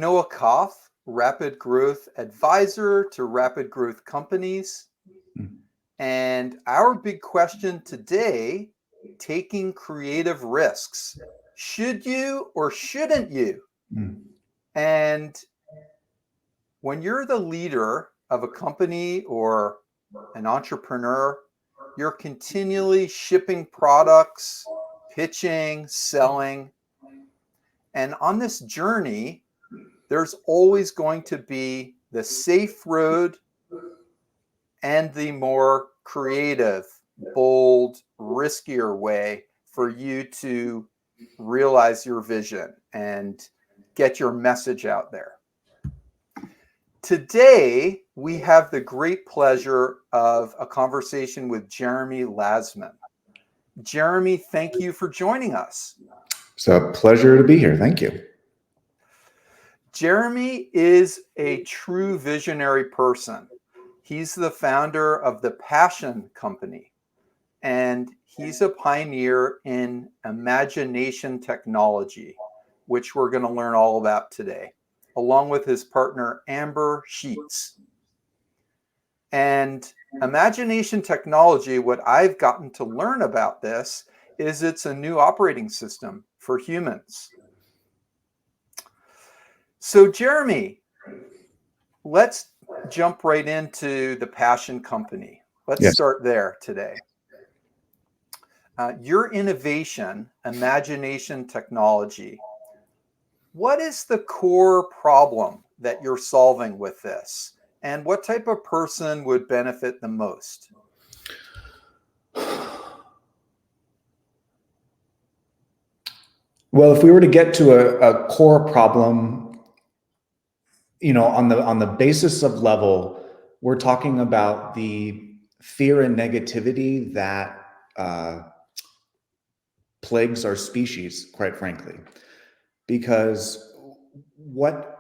Noah Koff, Rapid Growth Advisor to Rapid Growth Companies. Mm. And our big question today, taking creative risks. Should you or shouldn't you? Mm. And when you're the leader of a company or an entrepreneur, you're continually shipping products, pitching, selling. And on this journey, there's always going to be the safe road and the more creative, bold, riskier way for you to realize your vision and get your message out there. Today, we have the great pleasure of a conversation with Jeremy Lasman. Jeremy, thank you for joining us. It's a pleasure to be here. Thank you. Jeremy is a true visionary person. He's the founder of the Passion Company, and he's a pioneer in imagination technology, which we're going to learn all about today, along with his partner, Amber Sheets. And imagination technology, what I've gotten to learn about this is it's a new operating system for humans. So, Jeremy, let's jump right into the Passion Company. Let's Yes. start there today. Your innovation, imagination technology, what is the core problem that you're solving with this? And what type of person would benefit the most? Well, if we were to get to a core problem, on the basis of level, we're talking about the fear and negativity that plagues our species, quite frankly, because what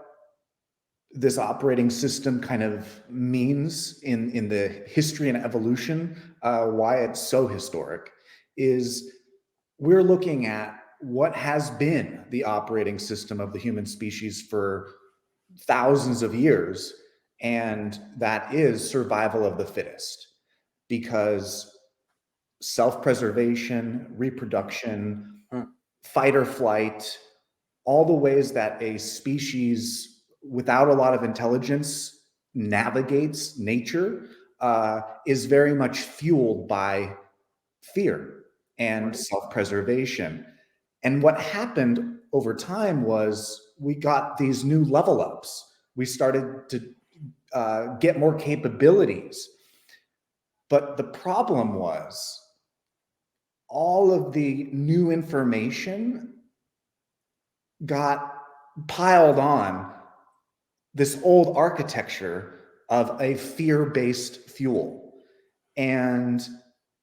this operating system kind of means in the history and evolution, why it's so historic, is we're looking at what has been the operating system of the human species for thousands of years, and that is survival of the fittest, because self-preservation, reproduction, fight or flight, all the ways that a species without a lot of intelligence navigates nature is very much fueled by fear and self-preservation. And what happened over time was we got these new level ups. We started to get more capabilities. But the problem was all of the new information got piled on this old architecture of a fear-based fuel. And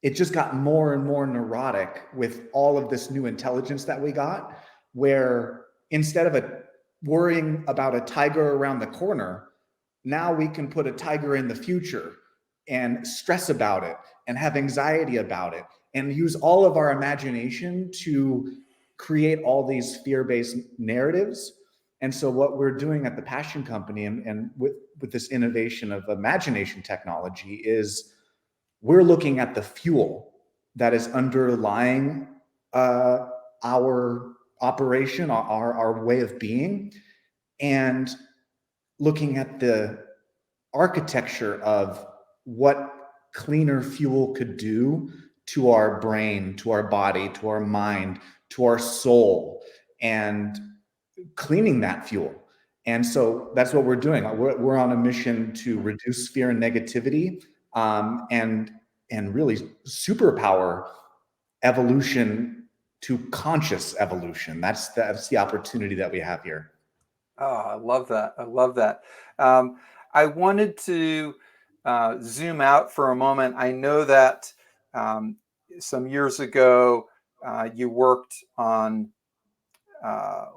it just got more and more neurotic with all of this new intelligence that we got, where instead of worrying about a tiger around the corner, now we can put a tiger in the future and stress about it and have anxiety about it and use all of our imagination to create all these fear-based narratives. And so what we're doing at the Passion Company and with this innovation of imagination technology is we're looking at the fuel that is underlying our operation, our way of being, and looking at the architecture of what cleaner fuel could do to our brain, to our body, to our mind, to our soul, and cleaning that fuel. And so that's what we're doing. We're on a mission to reduce fear and negativity, and really superpower evolution to conscious evolution. That's the opportunity that we have here. Oh, I love that. I love that. I wanted to zoom out for a moment. I know that some years ago you worked on, at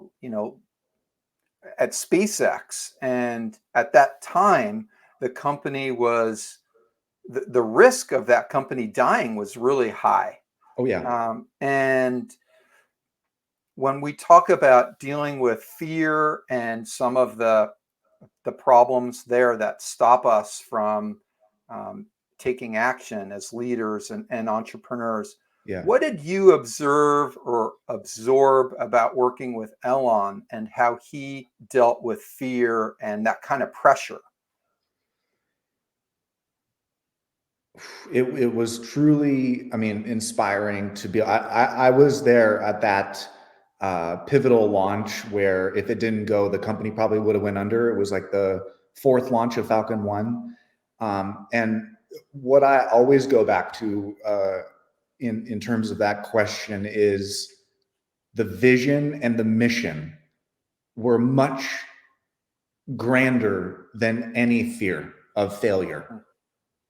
SpaceX, and at that time, the company was the risk of that company dying was really high. Oh yeah. And when we talk about dealing with fear and some of the problems there that stop us from um, taking action as leaders and entrepreneurs. Yeah. What did you observe or absorb about working with Elon and how he dealt with fear and that kind of pressure? It was truly, I mean, inspiring to be. I was there at that pivotal launch where if it didn't go, the company probably would have went under. It was like the fourth launch of Falcon 1. And what I always go back to in terms of that question is the vision and the mission were much grander than any fear of failure.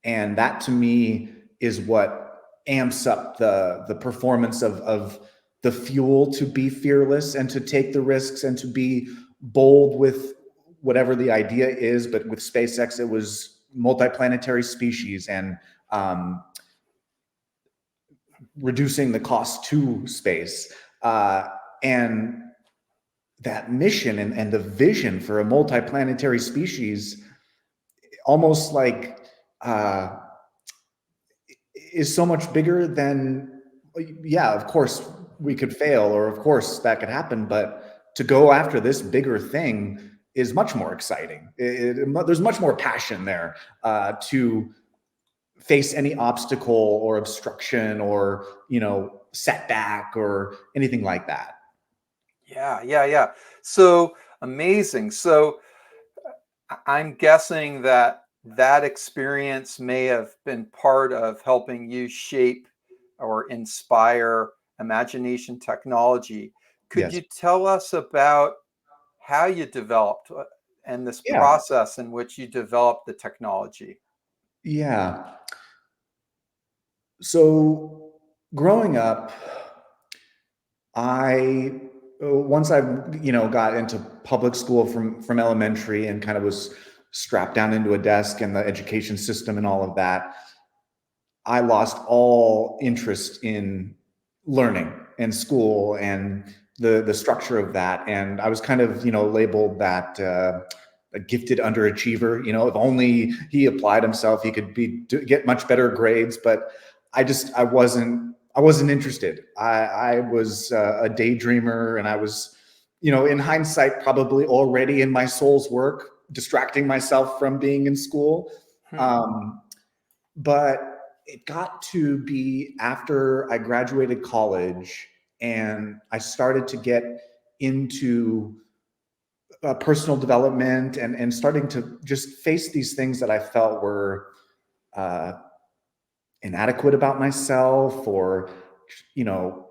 And that to me is what amps up the performance of the fuel to be fearless and to take the risks and to be bold with whatever the idea is. But with SpaceX, it was multiplanetary species and reducing the cost to space. And that mission and the vision for a multiplanetary species almost like is so much bigger than, yeah, of course we could fail, or of course that could happen, but to go after this bigger thing is much more exciting. There's much more passion there to face any obstacle or obstruction or, setback or anything like that. Yeah, yeah, yeah. So amazing. So I'm guessing that that experience may have been part of helping you shape or inspire imagination technology. Could Yes. you tell us about how you developed and this Yeah. process in which you developed the technology? Yeah. So growing up, I once I got into public school from elementary and kind of was strapped down into a desk and the education system and all of that, I lost all interest in learning and school and the structure of that. And I was kind of labeled that a gifted underachiever. If only he applied himself, he could get much better grades. But I wasn't interested. I was a daydreamer, and I was, in hindsight, probably already in my soul's work, distracting myself from being in school. Hmm. But it got to be after I graduated college and I started to get into personal development and starting to just face these things that I felt were uh, inadequate about myself, or you know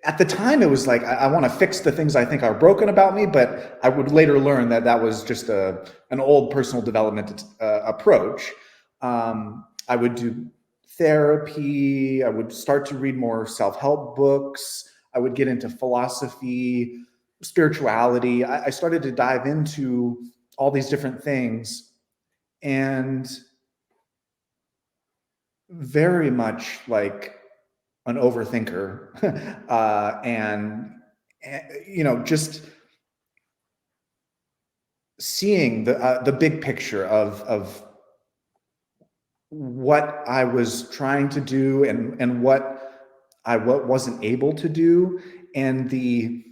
at the time it was like I want to fix the things I think are broken about me, but I would later learn that that was just an old personal development approach. I would do therapy. I would start to read more self-help books. I would get into philosophy, spirituality. I started to dive into all these different things, and very much like an overthinker, and just seeing the big picture of what I was trying to do and what wasn't able to do, and the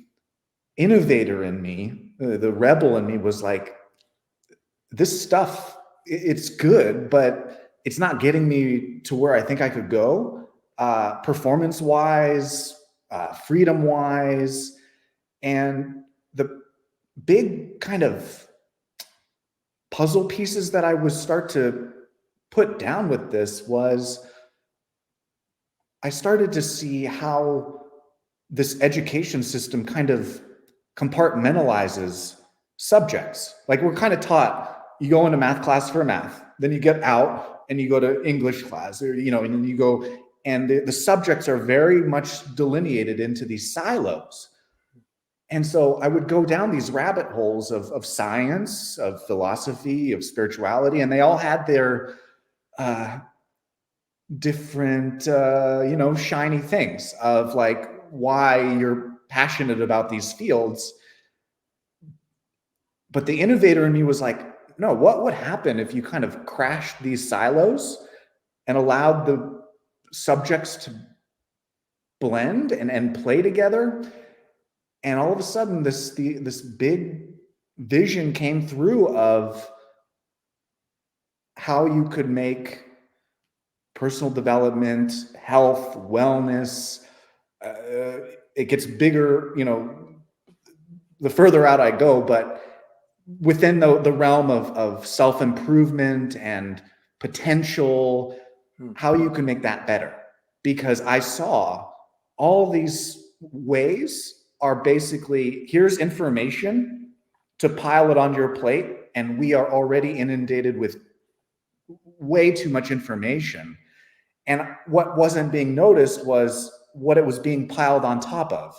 innovator in me, the rebel in me, was like, this stuff, it's good, but it's not getting me to where I think I could go, performance wise, freedom wise. And the big kind of puzzle pieces that I would start to put down with this was I started to see how this education system kind of compartmentalizes subjects. Like, we're kind of taught, you go into math class for math, then you get out and you go to English class, or and then you go, and the subjects are very much delineated into these silos. And so I would go down these rabbit holes of science, of philosophy, of spirituality, and they all had their uh, different, shiny things of like, why you're passionate about these fields. But the innovator in me was like, no, what would happen if you kind of crashed these silos and allowed the subjects to blend and play together? And all of a sudden, this big vision came through of how you could make personal development, health, wellness. It gets bigger, the further out I go, but within the realm of self-improvement and potential, how you can make that better. Because I saw all these ways are basically, here's information to pile it on your plate, and we are already inundated with way too much information. And what wasn't being noticed was what it was being piled on top of.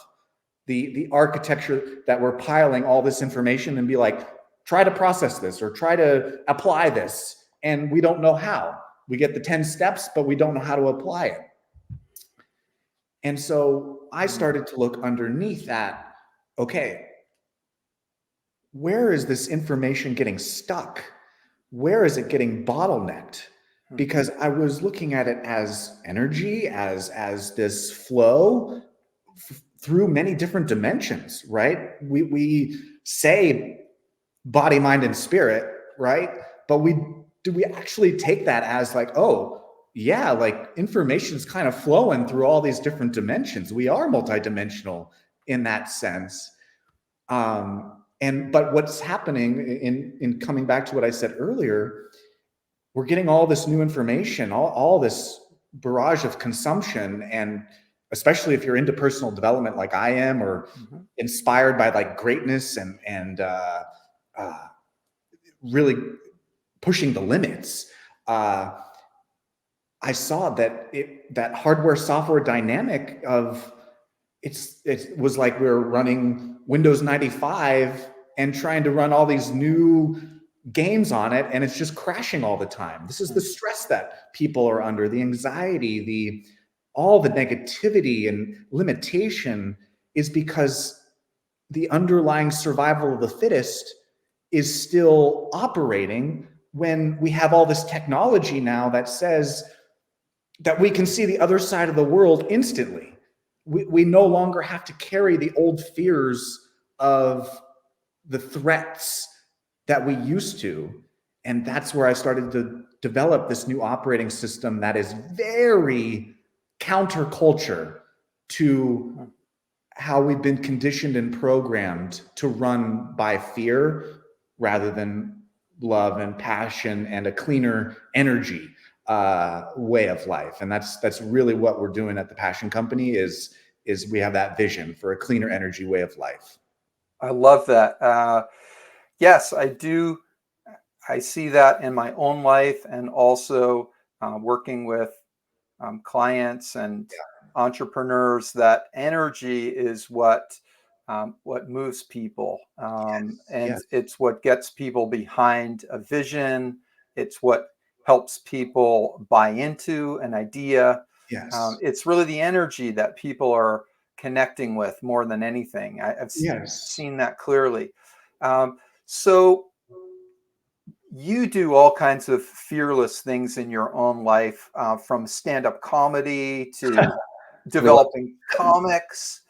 The architecture that we're piling all this information and be like, try to process this or try to apply this. And we don't know how. We get the 10 steps, but we don't know how to apply it. And so I started to look underneath that. Okay, where is this information getting stuck? Where is it getting bottlenecked? Because I was looking at it as energy, as this flow through many different dimensions, right? We say body, mind, and spirit, right? But do we actually take that as like, oh, yeah, like information's kind of flowing through all these different dimensions. We are multidimensional in that sense. But what's happening in coming back to what I said earlier, we're getting all this new information, all this barrage of consumption, and especially if you're into personal development like I am, or inspired by like greatness and really pushing the limits. I saw that that hardware software dynamic of it was like we were running Windows 95 and trying to run all these new games on it, and it's just crashing all the time. This is the stress that people are under, the anxiety, all the negativity and limitation is because the underlying survival of the fittest is still operating when we have all this technology now that says that we can see the other side of the world instantly. We no longer have to carry the old fears of the threats that we used to. And that's where I started to develop this new operating system that is very counterculture to how we've been conditioned and programmed to run by fear rather than love and passion and a cleaner energy way of life. And that's really what we're doing at the Passion Company is we have that vision for a cleaner energy way of life. I love that. Yes, I do. I see that in my own life, and also working with clients and entrepreneurs. That energy is what moves people, and it's what gets people behind a vision. It's what helps people buy into an idea. It's really the energy that people are connecting with more than anything. I've seen that clearly. So you do all kinds of fearless things in your own life, from stand-up comedy to developing comics,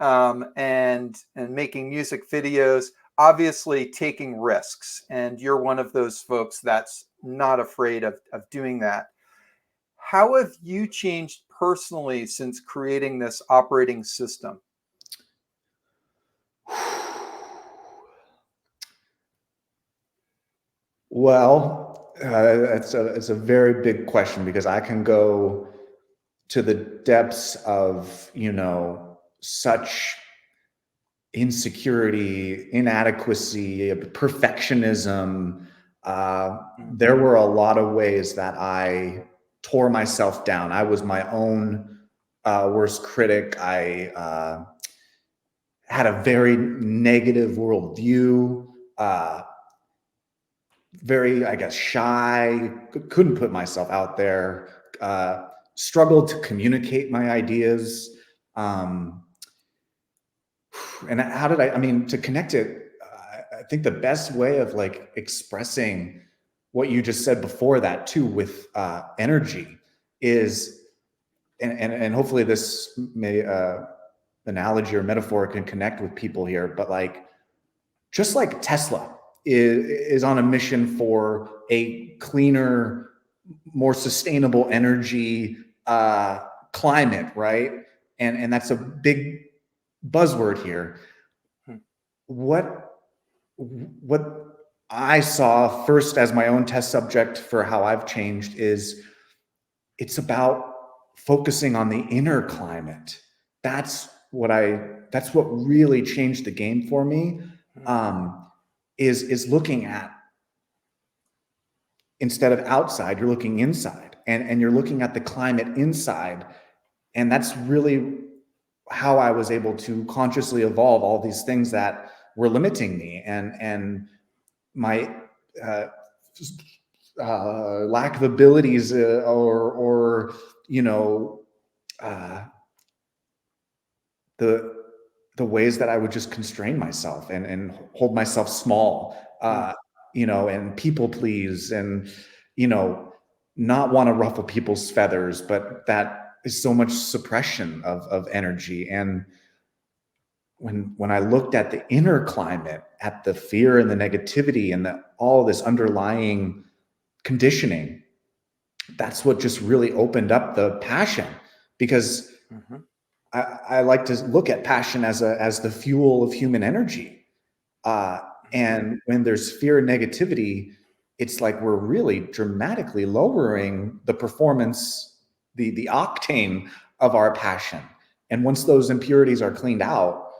and making music videos, obviously taking risks. And you're one of those folks that's not afraid of doing that. How have you changed personally since creating this operating system? Well, it's a very big question, because I can go to the depths of, such insecurity, inadequacy, perfectionism. There were a lot of ways that I tore myself down. I was my own worst critic. I had a very negative worldview, very, I guess, shy, couldn't put myself out there, struggled to communicate my ideas. And how did I mean, to connect it, I think the best way of like expressing what you just said before that too with energy is, and hopefully this may analogy or metaphor can connect with people here, but like, just like Tesla is on a mission for a cleaner, more sustainable energy climate, right? And that's a big buzzword here. Hmm. What I saw first as my own test subject for how I've changed is it's about focusing on the inner climate. That's what really changed the game for me. Hmm. Is looking at, instead of outside, you're looking inside, and you're looking at the climate inside. And that's really how I was able to consciously evolve all these things that were limiting me, and my uh, lack of abilities, or you know, uh, the ways that I would just constrain myself and hold myself small, Hmm. and people please, and you know, not want to ruffle people's feathers, but that is so much suppression of energy. And when I looked at the inner climate, at the fear and the negativity and all this underlying conditioning, that's what just really opened up the passion. Because Mhm. I like to look at passion as the fuel of human energy. Uh, Mhm. and when there's fear and negativity, it's like we're really dramatically lowering the performance, the octane of our passion. And once those impurities are cleaned out,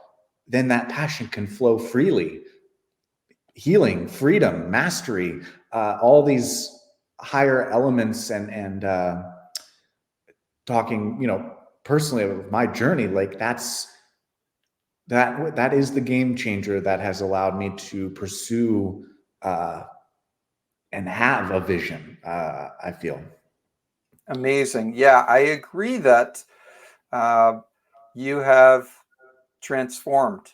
then that passion can flow freely. Healing, freedom, mastery, all these higher elements, and talking, personally with my journey, like that is the game changer that has allowed me to pursue uh, and have a vision. I feel. Amazing. Yeah, I agree that uh, you have transformed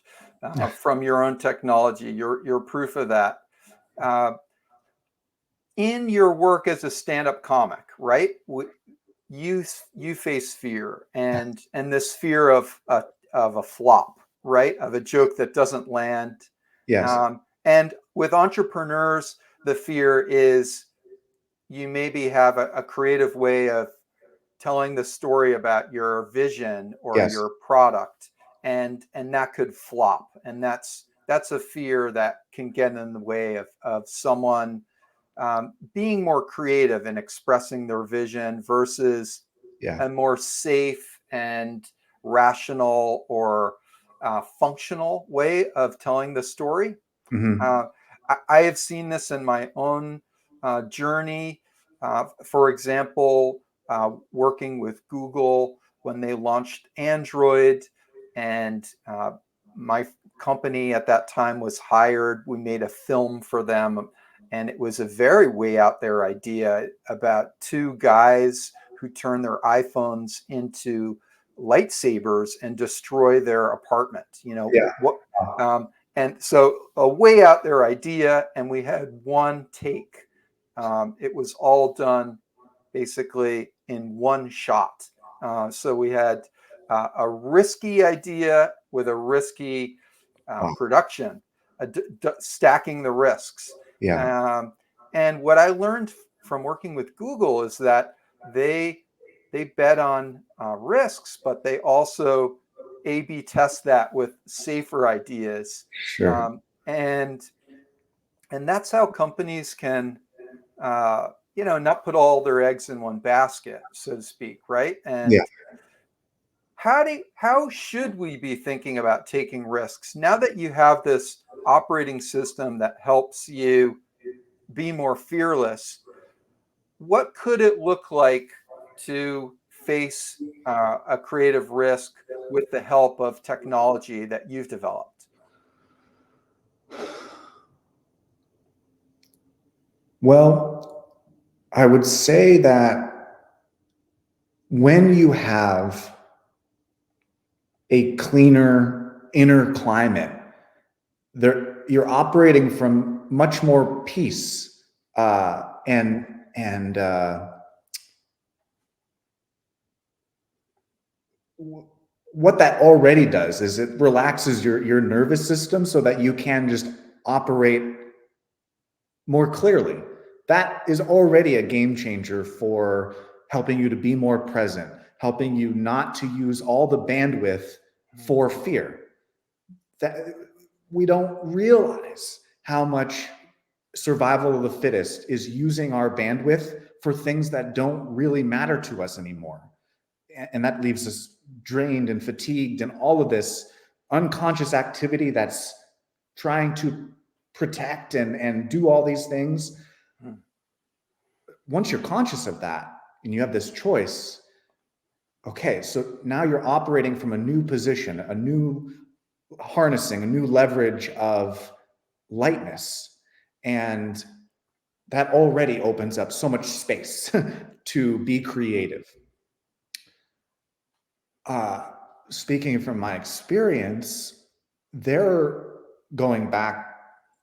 from your own technology. You're proof of that. Uh, in your work as a stand-up comic, right? You face fear and this fear of a flop, right? Of a joke that doesn't land. Yes. And with entrepreneurs, the fear is you maybe have a creative way of telling the story about your vision or Yes. your product, and that could flop, and that's a fear that can get in the way of someone being more creative and expressing their vision versus Yeah. a more safe and rational or functional way of telling the story. Hmm. uh, I have seen this in my own journey. For example, working with Google when they launched Android, and my company at that time was hired. We made a film for them, and it was a very way out there idea about two guys who turn their iPhones into lightsabers and destroy their apartment. Yeah. What? And so a way out there idea, and we had one take. It was all done basically in one shot. So we had a risky idea with a risky Wow. production, stacking the risks. Yeah. Um, and what I learned from working with Google is that they they bet on risks, but they also A/B test that with safer ideas, Sure. um, and and that's how companies can not put all their eggs in one basket, so to speak, right? Yeah. And how should we be thinking about taking risks now that you have this operating system that helps you be more fearless? What could it look like to face a creative risk with the help of technology that you've developed? Well, I would say that when you have a cleaner inner climate, you're operating from much more peace, and what that already does is it relaxes your nervous system so that you can just operate more clearly. That is already a game changer for helping you to be more present, helping you not to use all the bandwidth for fear. That we don't realize how much survival of the fittest is using our bandwidth for things that don't really matter to us anymore. And that leaves us drained and fatigued and all of this unconscious activity that's trying to protect and do all these things. Once you're conscious of that and you have this choice, okay, so now you're operating from a new position, a new harnessing, a new leverage of lightness. And that already opens up so much space to be creative. Speaking from my experience, they're going back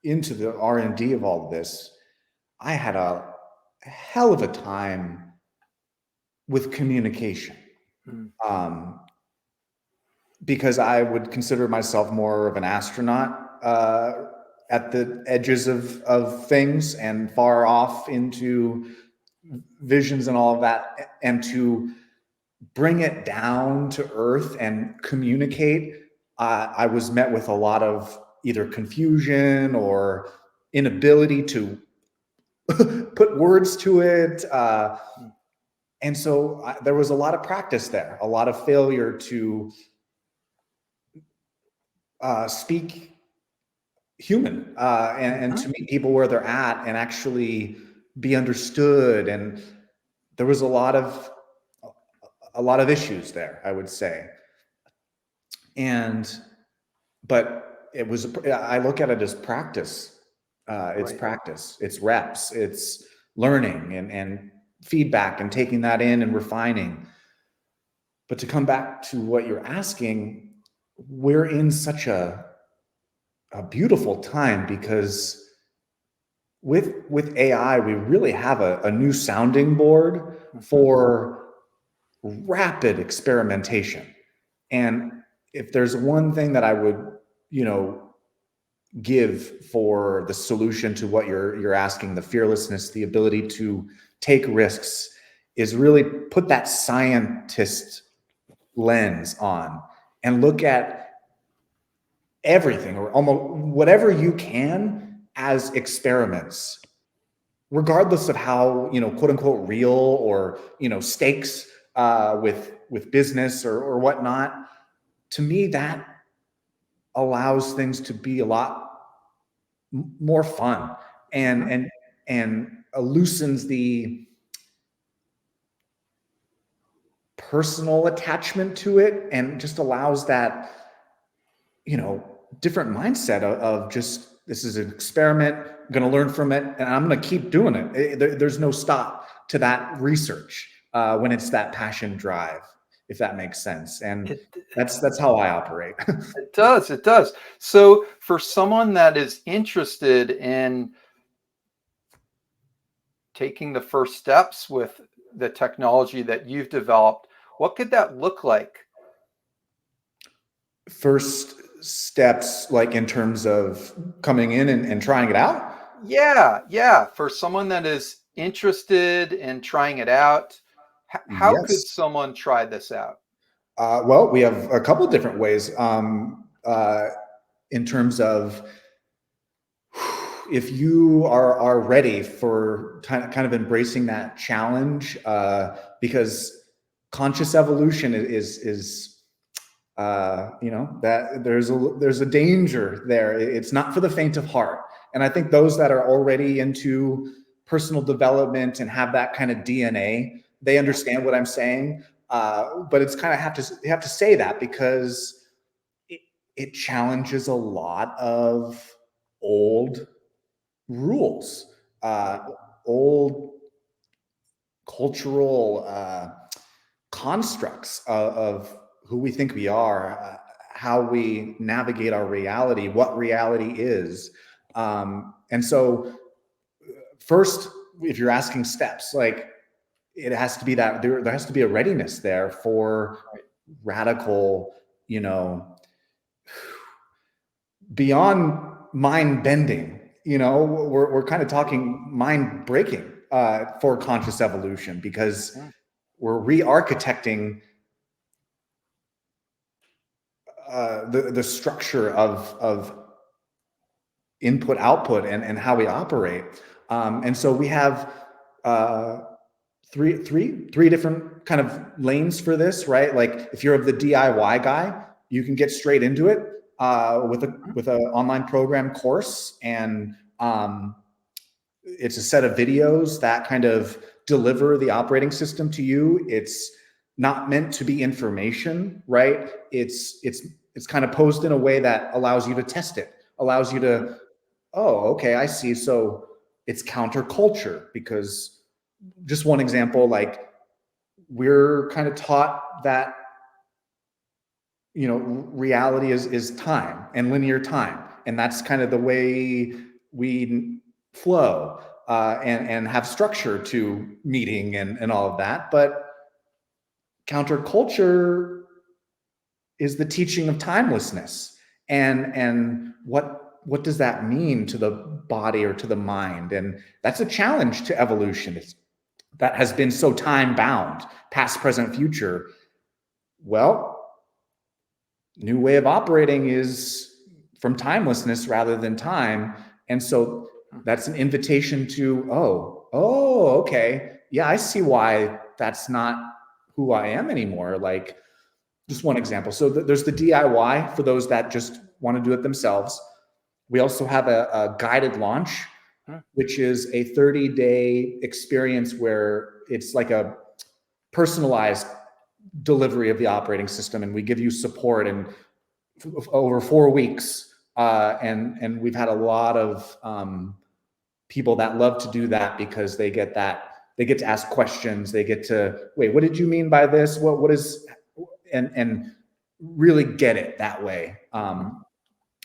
into the R&D of all of this. I had a hell of a time with communication, because I would consider myself more of an astronaut at the edges of things and far off into visions and all of that, and to bring it down to earth and communicate, I was met with a lot of either confusion or inability to put words to it. And so there was a lot of practice there, a lot of failure to speak human, and to meet people where they're at and actually be understood. And there was a lot of issues there, I would say. But it was, I look at it as practice. It's practice, it's reps, it's learning and feedback and taking that in and refining. But to come back to what you're asking, we're in such a beautiful time, because with AI, we really have a new sounding board for rapid experimentation. And if there's one thing that I would, give for the solution to what you're asking, the fearlessness, the ability to take risks, is really put that scientist lens on and look at everything, or almost whatever you can, as experiments, regardless of how, quote unquote real, or stakes with business or whatnot. To me, that allows things to be a lot more fun, and loosens the personal attachment to it, and just allows that different mindset of just, this is an experiment, I'm going to learn from it, and I'm going to keep doing it. There's no stop to that research when it's that passion drive, if that makes sense. And that's how I operate. It does. So for someone that is interested in taking the first steps with the technology that you've developed, what could that look like? First steps, like in terms of coming in and trying it out? Yeah. For someone that is interested in trying it out, how could Yes. someone try this out? Well, we have a couple different ways, in terms of, if you are ready for kind of embracing that challenge, because conscious evolution is that there's a danger there. It's not for the faint of heart. And I think those that are already into personal development and have that kind of DNA, they understand what I'm saying. But it's kind of you have to say that, because it challenges a lot of old rules, old cultural constructs of who we think we are, how we navigate our reality, what reality is. And so first, if you're asking steps, like it has to be that there has to be a readiness there for radical, you know, beyond mind bending, you know, we're kind of talking mind breaking for conscious evolution, because we're re-architecting the structure of input output and how we operate. And so we have three different kind of lanes for this, right? Like if you're of the DIY guy, you can get straight into it with an online program course, and it's a set of videos that kind of deliver the operating system to you. It's not meant to be information, right? It's kind of posed in a way that allows you to test it, allows you to, oh, okay, I see. So it's counterculture, because just one example, like we're kind of taught that, you know, reality is time and linear time, and that's kind of the way we flow and have structure to meeting and all of that. But counterculture is the teaching of timelessness, and what does that mean to the body or to the mind? And that's a challenge to evolution. That has been so time bound, past, present, future. Well, new way of operating is from timelessness rather than time. And so that's an invitation to, okay, yeah, I see why that's not who I am anymore. Like, just one example. So there's the DIY for those that just want to do it themselves. We also have a guided launch, which is a 30-day experience where it's like a personalized delivery of the operating system, and we give you support and over 4 weeks. And we've had a lot of people that love to do that, because they get to ask questions. They get to, wait, what did you mean by this? What is, and really get it that way.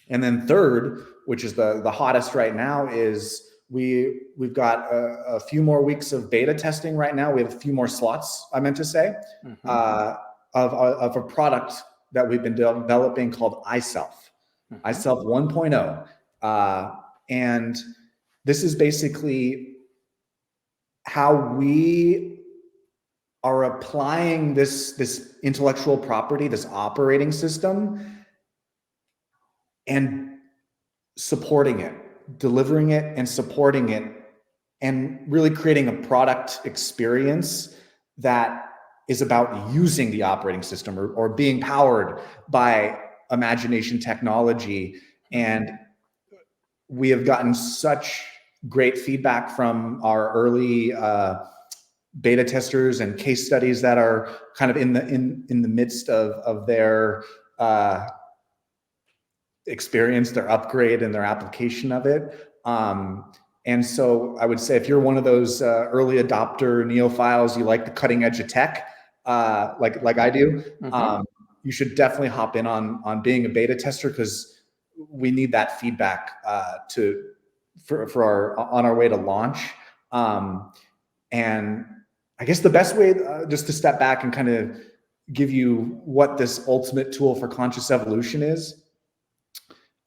And then third, which is the hottest right now, is we've got a few more weeks of beta testing right now. We have a few more slots, I meant to say, of a product that we've been developing called iSELF, iSELF 1.0. And this is basically how we are applying this intellectual property, this operating system, and supporting it, delivering it and supporting it, and really creating a product experience that is about using the operating system or being powered by imagination technology. And we have gotten such great feedback from our early beta testers and case studies that are kind of in the midst of their experience, their upgrade, and their application of it. And so I would say, if you're one of those early adopter neophiles, you like the cutting edge of tech, like I do, you should definitely hop in on being a beta tester, because we need that feedback for on our way to launch. And I guess the best way, just to step back and kind of give you what this ultimate tool for conscious evolution is,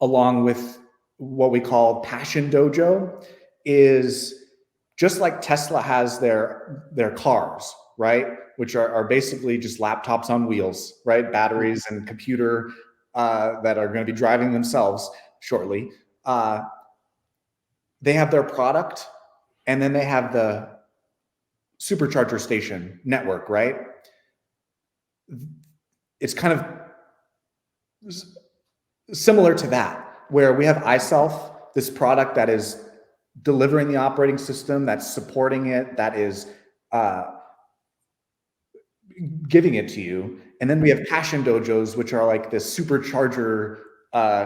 along with what we call Passion Dojo, is just like Tesla has their cars, right? Which are basically just laptops on wheels, right? Batteries and computer that are going to be driving themselves shortly. They have their product, and then they have the supercharger station network, right? It's kind of similar to that, where we have iSELF, this product that is delivering the operating system, that's supporting it, that is giving it to you. And then we have Passion Dojos, which are like this supercharger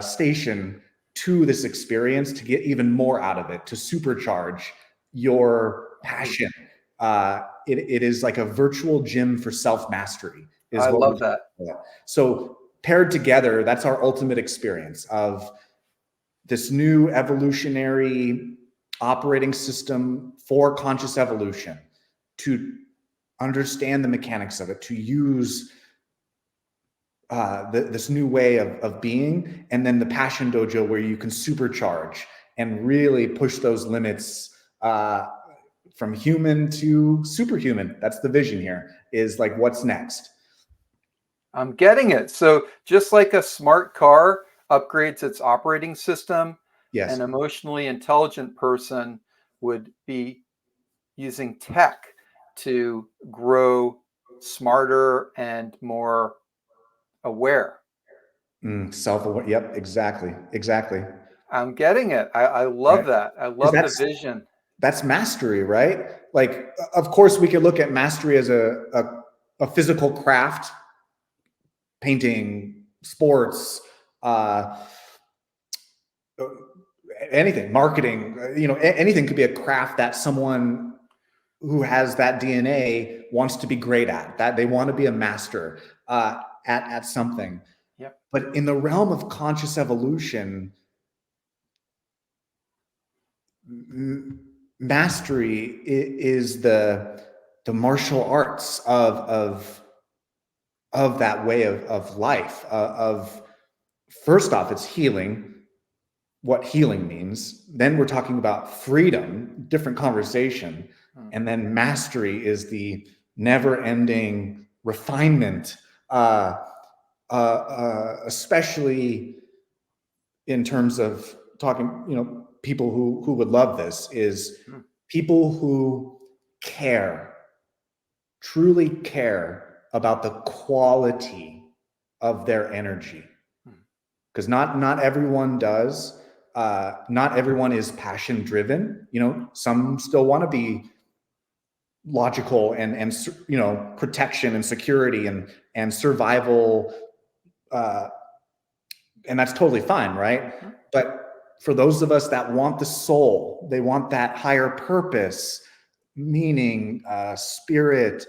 station to this experience, to get even more out of it, to supercharge your passion. It is like a virtual gym for self-mastery. I love that. So paired together, that's our ultimate experience of this new evolutionary operating system for conscious evolution, to understand the mechanics of it, to use this new way of being, and then the passion dojo where you can supercharge and really push those limits from human to superhuman. That's the vision here, is like, what's next? I'm getting it. So just like a smart car upgrades its operating system, Yes. an emotionally intelligent person would be using tech to grow smarter and more aware. Self-aware. Yep, exactly. I'm getting it. I love Right? that. I Because love the vision. that's mastery, right? Like, of course, we could look at mastery as a physical craft, painting, sports, uh, anything, marketing. Anything could be a craft that someone who has that DNA wants to be great at. That they want to be a master at something. Yep. But in the realm of conscious evolution, mastery is the martial arts of that way of life. Of first off, it's healing. What healing means. Then we're talking about freedom, different conversation, and then mastery is the never-ending refinement. Especially in terms of talking, people who would love this is people who care, truly care about the quality of their energy. Because not everyone does. Not everyone is passion driven. Some still want to be logical and protection and security and survival, and that's totally fine, right? But for those of us that want the soul, they want that higher purpose, meaning, spirit,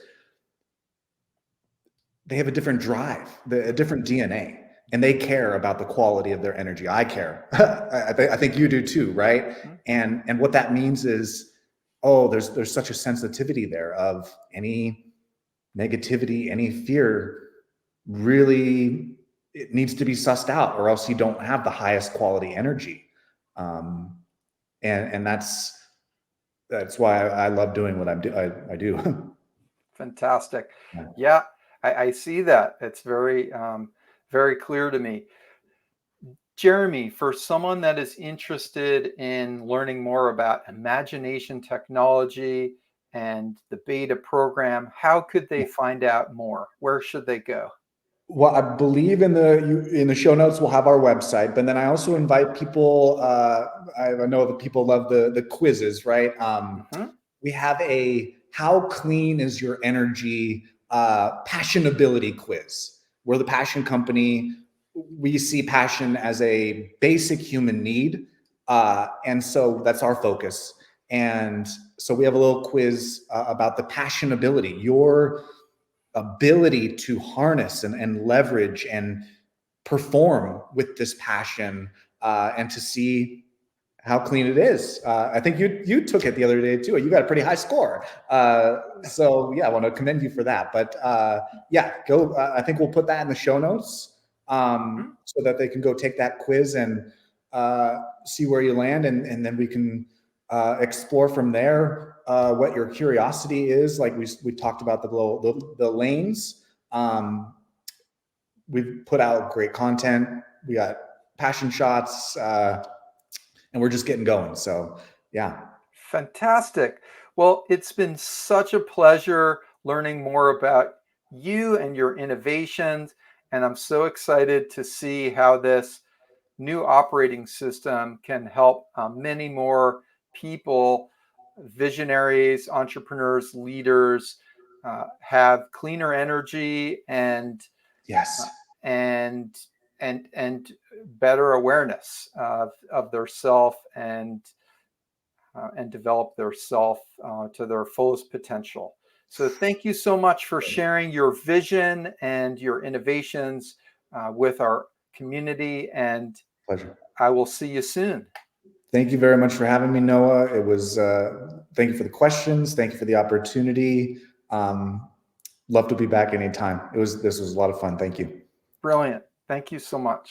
they have a different drive, a different DNA, and they care about the quality of their energy. I care. I think you do too, right? And what that means is, there's such a sensitivity there of any negativity, any fear. Really, it needs to be sussed out, or else you don't have the highest quality energy. And that's why I love doing what I do. Fantastic. Yeah, I see that. It's very, very clear to me. Jeremy, for someone that is interested in learning more about imagination technology and the beta program, how could they find out more? Where should they go? Well, I believe in the show notes we'll have our website, but then I also invite people. I know that people love the quizzes, right? We have a "How clean is your energy?" Passionability quiz. We're the passion company. We see passion as a basic human need, and so that's our focus. And so we have a little quiz about the passionability, your ability to harness and leverage and perform with this passion, and to see how clean it is. I think you took it the other day too. You got a pretty high score. So yeah, I want to commend you for that. But yeah, go. I think we'll put that in the show notes, so that they can go take that quiz and see where you land, and then we can explore from there what your curiosity is. Like we talked about the lanes. We've put out great content. We got passion shots. And we're just getting going. So, yeah. Fantastic. Well, it's been such a pleasure learning more about you and your innovations. And I'm so excited to see how this new operating system can help many more people, visionaries, entrepreneurs, leaders, have cleaner energy Yes. and and better awareness of their self and develop their self to their fullest potential. So thank you so much for sharing your vision and your innovations with our community, and Pleasure. I will see you soon. Thank you very much for having me, Noah. It was, thank you for the questions. Thank you for the opportunity. Love to be back anytime. This was a lot of fun. Thank you. Brilliant. Thank you so much.